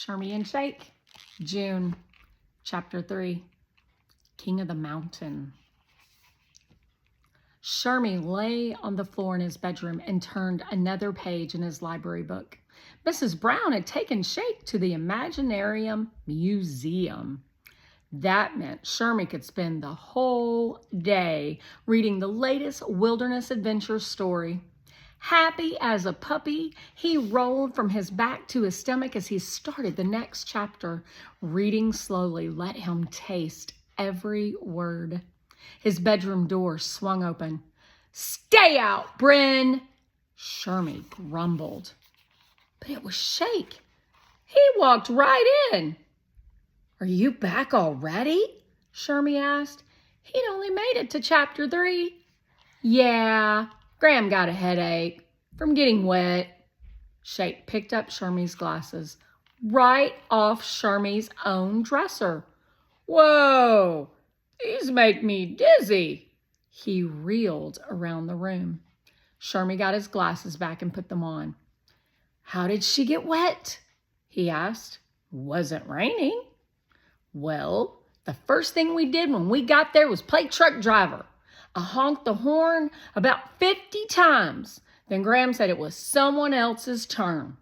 Shermy and Shake, June, Chapter 3, King of the Mountain. Shermy lay on the floor in his bedroom and turned another page in his library book. Mrs. Brown had taken Shake to the Imaginarium Museum. That meant Shermy could spend the whole day reading the latest wilderness adventure story. Happy as a puppy, he rolled from his back to his stomach as he started the next chapter. Reading slowly let him taste every word. His bedroom door swung open. "Stay out, Bryn!" Shermy grumbled. But it was Shake. He walked right in. "Are you back already?" Shermy asked. He'd only made it to Chapter 3. "Yeah, Graham got a headache from getting wet." Shake picked up Shermy's glasses right off Shermy's own dresser. "Whoa, these make me dizzy." He reeled around the room. Shermy got his glasses back and put them on. "How did she get wet?" he asked. "Was it raining?" "Well, the first thing we did when we got there was play truck driver. I honked the horn about 50 times. Then Graham said it was someone else's turn.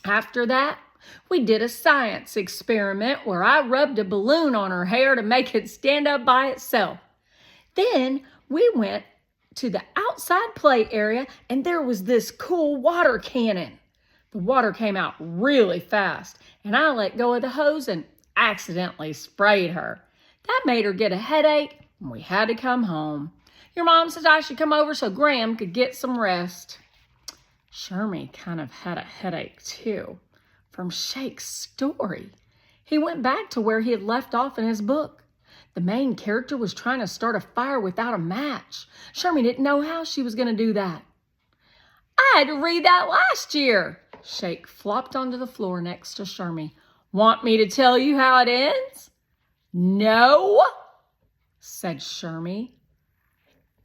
After that, we did a science experiment where I rubbed a balloon on her hair to make it stand up by itself. Then we went to the outside play area and there was this cool water cannon. The water came out really fast and I let go of the hose and accidentally sprayed her. That made her get a headache and we had to come home. Your mom said I should come over so Graham could get some rest." Shermy kind of had a headache too from Shake's story. He went back to where he had left off in his book. The main character was trying to start a fire without a match. Shermy didn't know how she was going to do that. "I had to read that last year." Shake flopped onto the floor next to Shermy. "Want me to tell you how it ends?" "No," said Shermy.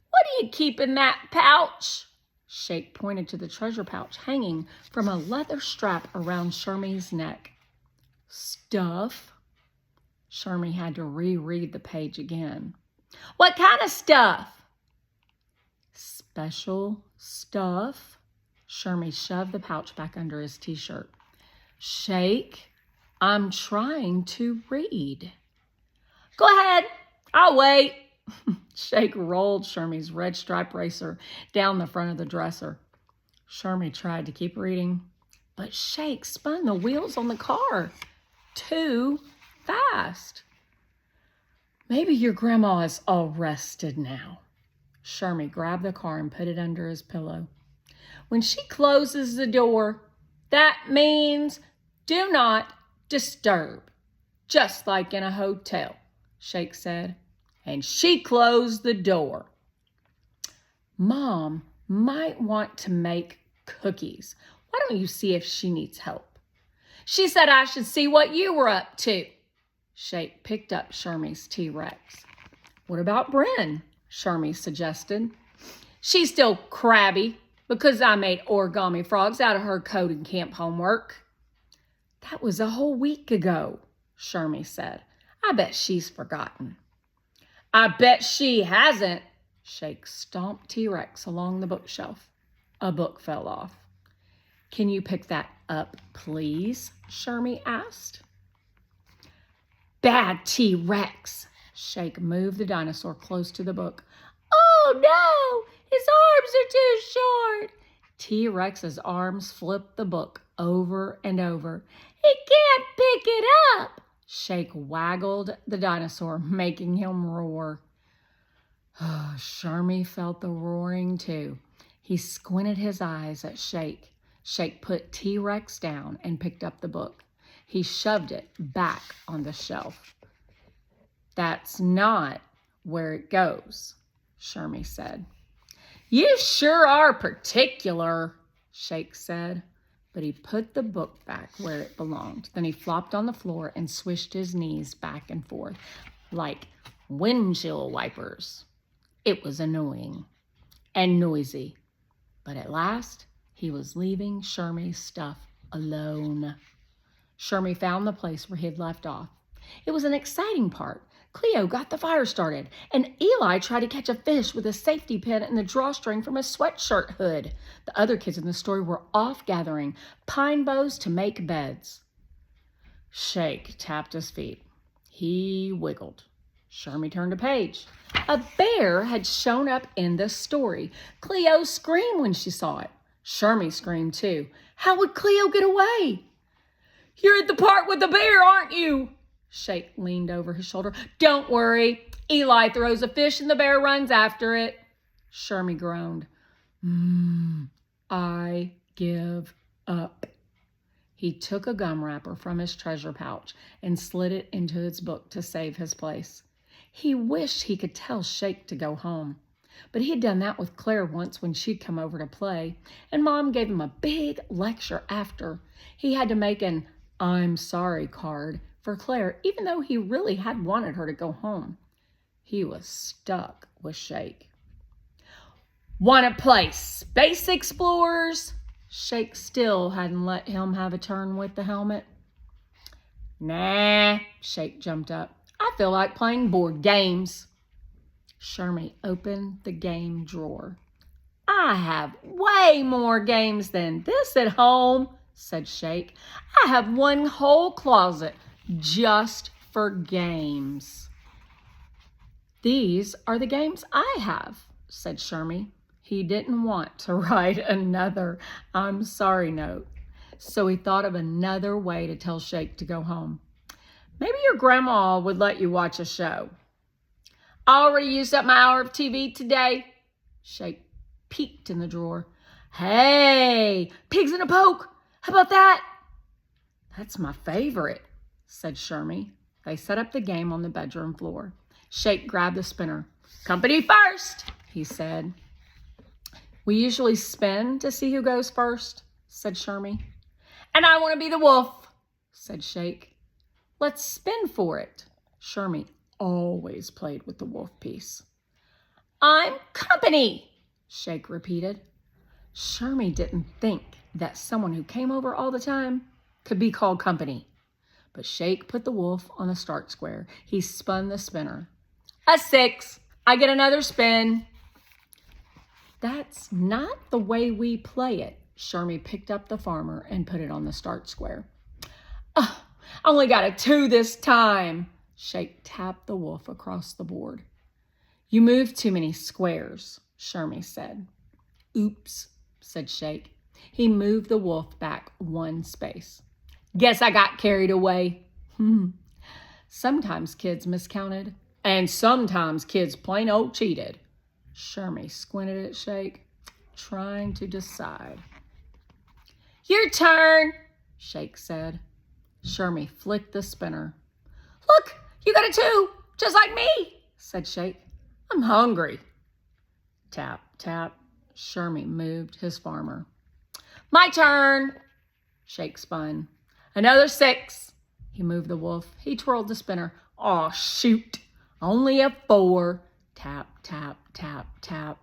"What do you keep in that pouch?" Shake pointed to the treasure pouch hanging from a leather strap around Shermy's neck. "Stuff." Shermy had to reread the page again. "What kind of stuff?" "Special stuff." Shermy shoved the pouch back under his t-shirt. "Shake, I'm trying to read." "Go ahead, I'll wait." Shake rolled Shermy's red stripe racer down the front of the dresser. Shermy tried to keep reading, but Shake spun the wheels on the car too fast. "Maybe your grandma is all rested now." Shermy grabbed the car and put it under his pillow. "When she closes the door, that means do not disturb, just like in a hotel," Shake said. And she closed the door. "Mom might want to make cookies. Why don't you see if she needs help?" "She said I should see what you were up to." Shake picked up Shermy's T-Rex. "What about Bryn?" Shermy suggested. "She's still crabby because I made origami frogs out of her coding camp homework." "That was a whole week ago," Shermy said. "I bet she's forgotten." "I bet she hasn't." Shake stomped T-Rex along the bookshelf. A book fell off. "Can you pick that up, please?" Shermy asked. "Bad T-Rex." Shake moved the dinosaur close to the book. "Oh no, his arms are too short." T-Rex's arms flipped the book over and over. "He can't pick it up." Shake waggled the dinosaur, making him roar. Shermy felt the roaring too. He squinted his eyes at Shake. Shake put T-Rex down and picked up the book. He shoved it back on the shelf. "That's not where it goes," Shermy said. "You sure are particular," Shake said. But he put the book back where it belonged. Then he flopped on the floor and swished his knees back and forth like windshield wipers. It was annoying and noisy, but at last he was leaving Shermy's stuff alone. Shermy found the place where he had left off. It was an exciting part. Cleo got the fire started, and Eli tried to catch a fish with a safety pin and the drawstring from his sweatshirt hood. The other kids in the story were off gathering pine boughs to make beds. Shake tapped his feet. He wiggled. Shermy turned a page. A bear had shown up in the story. Cleo screamed when she saw it. Shermy screamed too. How would Cleo get away? You're at the part with the bear, aren't you? Shake leaned over his shoulder. Don't worry. Eli throws a fish and the bear runs after it. Shermy groaned. I give up. He took a gum wrapper from his treasure pouch and slid it into his book to save his place. He wished he could tell Shake to go home, but he had done that with Claire once when she'd come over to play, and Mom gave him a big lecture after. He had to make an I'm sorry card for Claire, even though he really had wanted her to go home. He was stuck with Shake. Want to play Space Explorers? Shake still hadn't let him have a turn with the helmet. Nah, Shake jumped up. I feel like playing board games. Shermy opened the game drawer. I have way more games than this at home, said Shake. I have one whole closet just for games. These are the games I have, said Shermy. He didn't want to write another I'm sorry note, so he thought of another way to tell Shake to go home. Maybe your grandma would let you watch a show. I already used up my hour of TV today. Shake peeked in the drawer. Hey, Pigs in a Poke. How about that? That's my favorite, said Shermy. They set up the game on the bedroom floor. Shake grabbed the spinner. Company first, he said. We usually spin to see who goes first, said Shermy. And I want to be the wolf, said Shake. Let's spin for it. Shermy always played with the wolf piece. I'm company, Shake repeated. Shermy didn't think that someone who came over all the time could be called company. But Shake put the wolf on the start square. He spun the spinner. A 6. I get another spin. That's not the way we play it. Shermy picked up the farmer and put it on the start square. Oh, I only got a 2 this time. Shake tapped the wolf across the board. You moved too many squares, Shermy said. Oops, said Shake. He moved the wolf back 1 space. Guess I got carried away. Sometimes kids miscounted, and sometimes kids plain old cheated. Shermy squinted at Shake, trying to decide. Your turn, Shake said. Shermy flicked the spinner. Look, you got a 2, just like me, said Shake. I'm hungry. Tap, tap. Shermy moved his farmer. My turn. Shake spun. Another 6. He moved the wolf. He twirled the spinner. Aw, shoot. Only a 4. Tap, tap, tap, tap.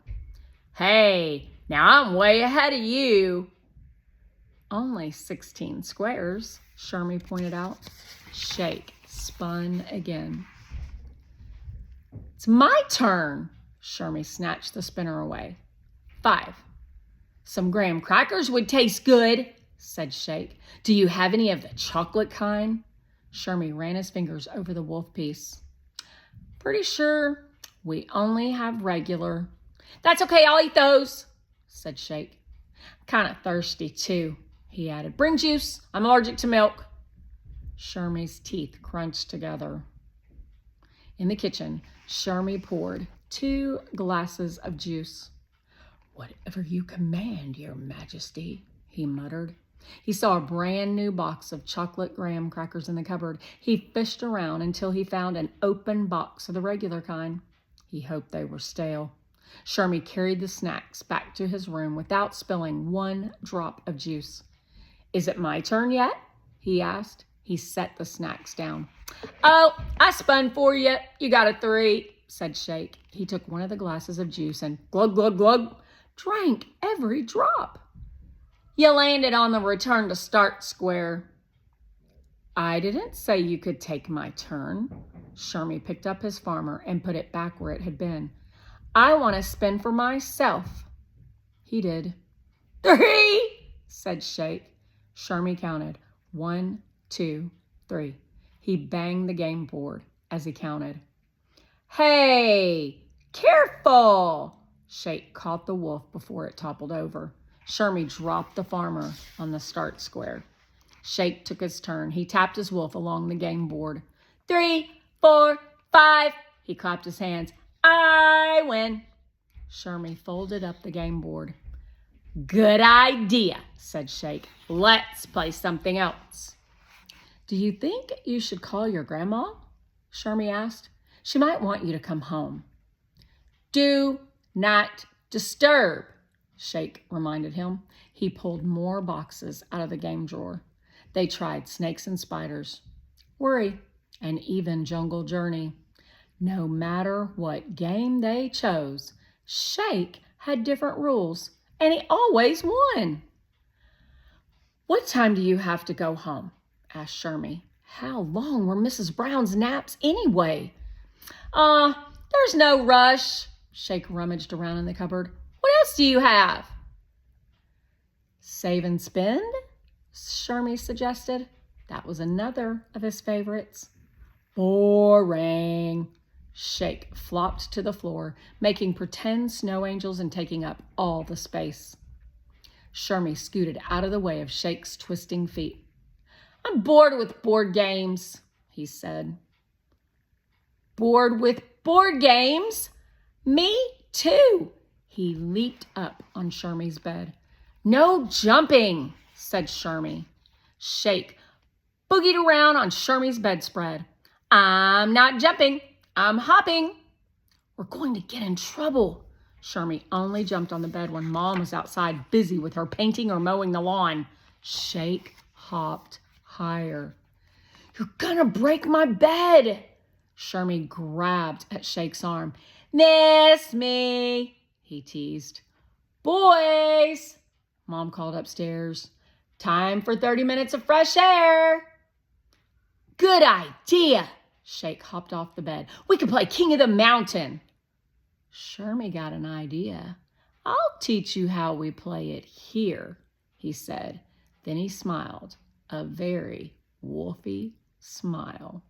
Hey, now I'm way ahead of you. Only 16 squares, Shermy pointed out. Shake spun again. It's my turn. Shermy snatched the spinner away. 5. Some graham crackers would taste good, said Shake. Do you have any of the chocolate kind? Shermy ran his fingers over the wolf piece. Pretty sure we only have regular. That's okay, I'll eat those, said Shake. Kind of thirsty too, he added. Bring juice, I'm allergic to milk. Shermy's teeth crunched together. In the kitchen, Shermy poured 2 glasses of juice. Whatever you command, Your Majesty, he muttered. He saw a brand new box of chocolate graham crackers in the cupboard. He fished around until he found an open box of the regular kind. He hoped they were stale. Shermy carried the snacks back to his room without spilling 1 drop of juice. Is it my turn yet? He asked. He set the snacks down. Oh, I spun for you. You got a 3, said Shake. He took one of the glasses of juice and glug, glug, glug, drank every drop. You landed on the return to start square. I didn't say you could take my turn. Shermy picked up his farmer and put it back where it had been. I want to spin for myself. He did. 3, said Shake. Shermy counted. 1, 2, 3. He banged the game board as he counted. Hey, careful! Shake caught the wolf before it toppled over. Shermy dropped the farmer on the start square. Shake took his turn. He tapped his wolf along the game board. 3, 4, 5. He clapped his hands. I win. Shermy folded up the game board. Good idea, said Shake. Let's play something else. Do you think you should call your grandma? Shermy asked. She might want you to come home. Do not disturb, Shake reminded him. He pulled more boxes out of the game drawer. They tried snakes and spiders, worry, and even jungle journey. No matter what game they chose, Shake had different rules, and he always won. What time do you have to go home? Asked Shermy. How long were Mrs. Brown's naps anyway? There's no rush. Shake rummaged around in the cupboard. What else do you have? Save and spend? Shermy suggested. That was another of his favorites. Boring. Shake flopped to the floor, making pretend snow angels and taking up all the space. Shermy scooted out of the way of Shake's twisting feet. I'm bored with board games, he said. Bored with board games? Me too. He leaped up on Shermy's bed. No jumping, said Shermy. Shake boogied around on Shermy's bedspread. I'm not jumping. I'm hopping. We're going to get in trouble. Shermy only jumped on the bed when Mom was outside busy with her painting or mowing the lawn. Shake hopped higher. You're gonna break my bed. Shermy grabbed at Shake's arm. Miss me, he teased. Boys, Mom called upstairs. Time for 30 minutes of fresh air. Good idea. Shake hopped off the bed. We could play King of the Mountain. Shermy got an idea. I'll teach you how we play it here, he said. Then he smiled, a very wolfy smile.